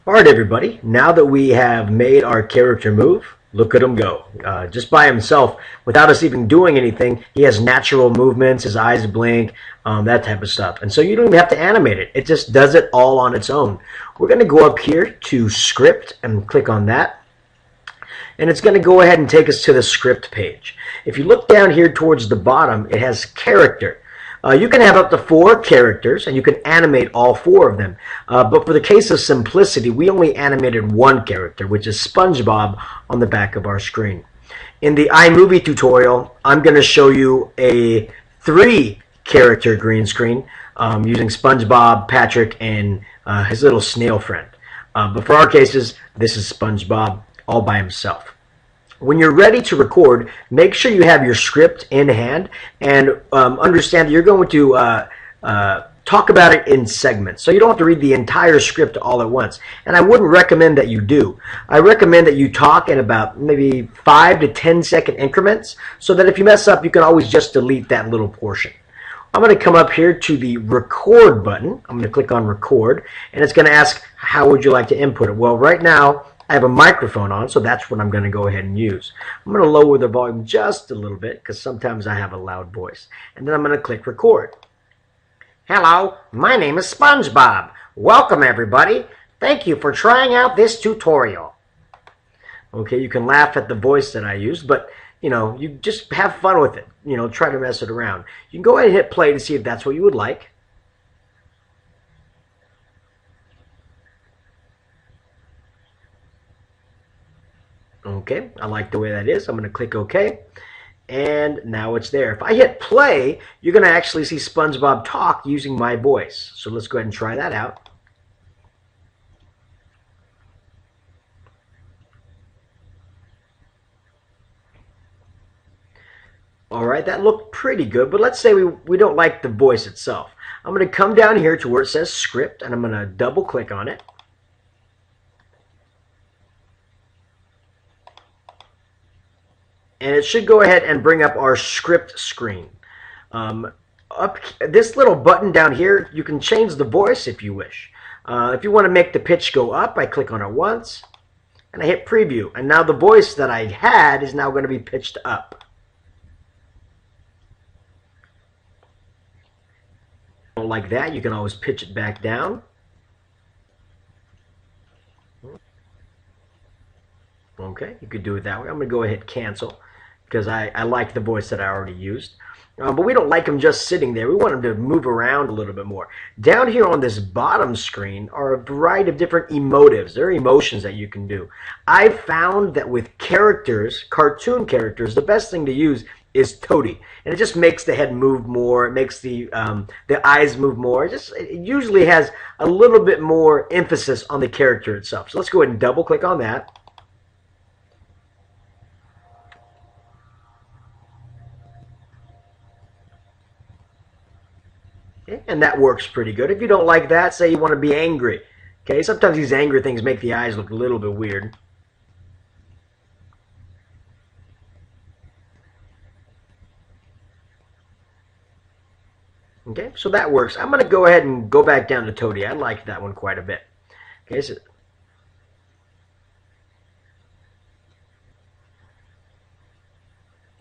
All right, everybody. Now that we have made our character move, look at him go. Just by himself, without us even doing anything, he has natural movements, his eyes blink, that type of stuff. And so you don't even have to animate it. It just does it all on its own. We're going to go up here to script and click on that. And it's going to go ahead and take us to the script page. If you look down here towards the bottom, it has character. You can have up to 4 characters, and you can animate all 4 of them. But for the case of simplicity, we only animated 1 character, which is SpongeBob on the back of our screen. In the iMovie tutorial, I'm going to show you a 3-character green screen using SpongeBob, Patrick, and his little snail friend. But for our cases, this is SpongeBob all by himself. When you're ready to record, make sure you have your script in hand and understand that you're going to talk about it in segments. So you don't have to read the entire script all at once. And I wouldn't recommend that you do. I recommend that you talk in about maybe 5 to 10 second increments so that if you mess up, you can always just delete that little portion. I'm going to come up here to the record button. I'm going to click on record, and it's going to ask, how would you like to input it? Well, right now, I have a microphone on, so that's what I'm going to go ahead and use. I'm going to lower the volume just a little bit because sometimes I have a loud voice. And then I'm going to click record. Hello, my name is SpongeBob. Welcome, everybody. Thank you for trying out this tutorial. Okay, you can laugh at the voice that I used, but you just have fun with it. Try to mess it around. You can go ahead and hit play to see if that's what you would like. Okay, I like the way that is. I'm going to click OK. And now it's there. If I hit play, you're going to actually see SpongeBob talk using my voice. So let's go ahead and try that out. All right, that looked pretty good, but let's say we don't like the voice itself. I'm going to come down here to where it says script, and I'm going to double click on it. And it should go ahead and bring up our script screen. Up this little button down here, you can change the voice if you wish. If you want to make the pitch go up, I click on it once, and I hit preview. And now the voice that I had is now going to be pitched up. Like that, you can always pitch it back down. Okay, you could do it that way. I'm going to go ahead and cancel because I like the voice that I already used. But we don't like him just sitting there. We want him to move around a little bit more. Down here on this bottom screen are a variety of different emotives. There are emotions that you can do. I've found that with characters, cartoon characters, the best thing to use is Toady. And it just makes the head move more. It makes the eyes move more. It usually has a little bit more emphasis on the character itself. So let's go ahead and double click on that. And that works pretty good. If you don't like that, say you want to be angry. Okay, sometimes these angry things make the eyes look a little bit weird. Okay, so that works. I'm going to go ahead and go back down to Toady. I like that one quite a bit. Okay, so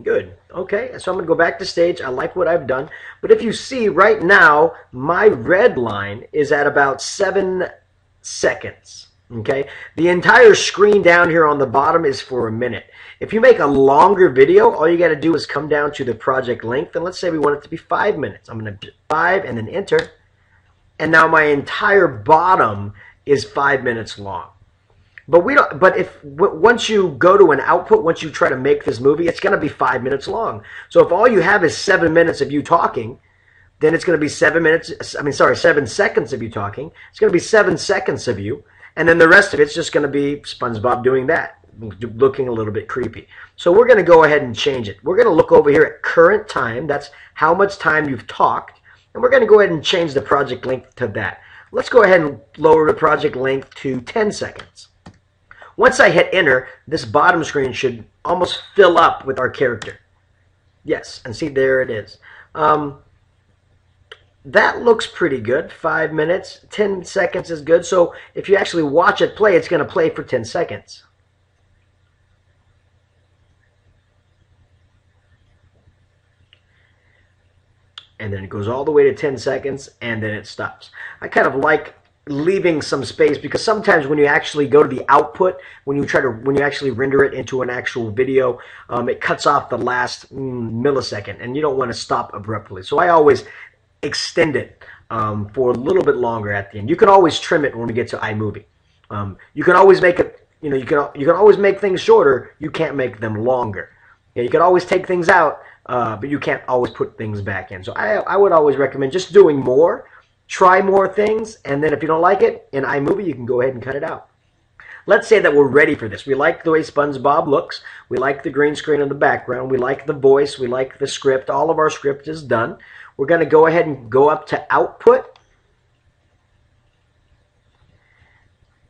good. Okay, so I'm going to go back to stage. I like what I've done. But if you see right now, my red line is at about 7 seconds. Okay, the entire screen down here on the bottom is for a minute. If you make a longer video, all you got to do is come down to the project length. And let's say we want it to be 5 minutes. I'm going to do 5 and then enter. And now my entire bottom is 5 minutes long. But we don't. But if once you go to an output, once you try to make this movie, it's going to be 5 minutes long. So if all you have is 7 minutes of you talking, then it's going to be 7 minutes. I mean, sorry, 7 seconds of you talking. It's going to be 7 seconds of you, and then the rest of it's just going to be SpongeBob doing that, looking a little bit creepy. So we're going to go ahead and change it. We're going to look over here at current time. That's how much time you've talked, and we're going to go ahead and change the project length to that. Let's go ahead and lower the project length to 10 seconds. Once I hit enter, this bottom screen should almost fill up with our character. Yes, and see, there it is. that looks pretty good. 5 minutes, 10 seconds is good. So if you actually watch it play, it's going to play for 10 seconds. And then it goes all the way to 10 seconds, and then it stops. I kind of like leaving some space, because sometimes when you actually go to the output, when you actually render it into an actual video, it cuts off the last millisecond, and you don't want to stop abruptly. So I always extend it for a little bit longer at the end. You can always trim it when we get to iMovie. You can always make it, you can always make things shorter. You can't make them longer. You can always take things out, but you can't always put things back in. So I would always recommend just doing more, try more things, and then if you don't like it in iMovie, you can go ahead and cut it out. Let's say that we're ready for this. We like the way SpongeBob looks. We like the green screen in the background. We like the voice. We like the script. All of our script is done. We're going to go ahead and go up to Output.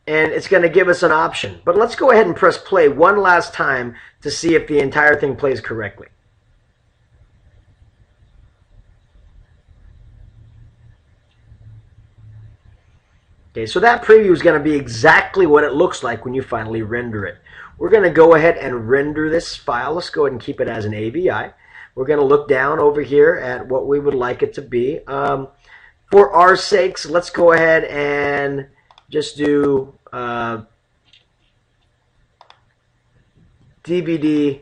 And it's going to give us an option. But let's go ahead and press play one last time to see if the entire thing plays correctly. Okay, so that preview is going to be exactly what it looks like when you finally render it. We're going to go ahead and render this file. Let's go ahead and keep it as an AVI. We're going to look down over here at what we would like it to be. For our sakes, let's go ahead and just do DVD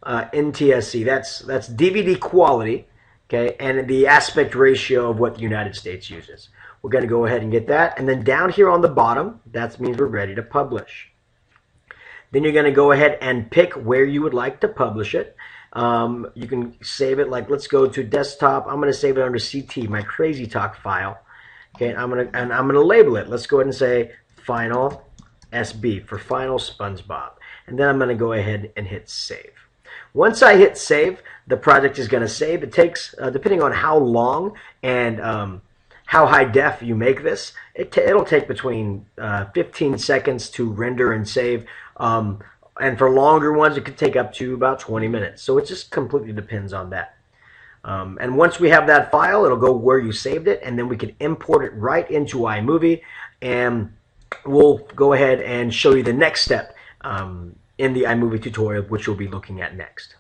NTSC. That's DVD quality, okay, and the aspect ratio of what the United States uses. We're going to go ahead and get that, and then down here on the bottom, that means we're ready to publish. Then you're going to go ahead and pick where you would like to publish it. You can save it, like let's go to desktop. I'm going to save it under CT, my Crazy Talk file. Okay, I'm going to label it. Let's go ahead and say Final SB for Final SpongeBob, and then I'm going to go ahead and hit save. Once I hit save, the project is going to save. It takes, depending on how long and how high def you make this, it'll take between 15 seconds to render and save. And for longer ones, it could take up to about 20 minutes. So it just completely depends on that. And once we have that file, it'll go where you saved it, and then we can import it right into iMovie, and we'll go ahead and show you the next step in the iMovie tutorial, which we'll be looking at next.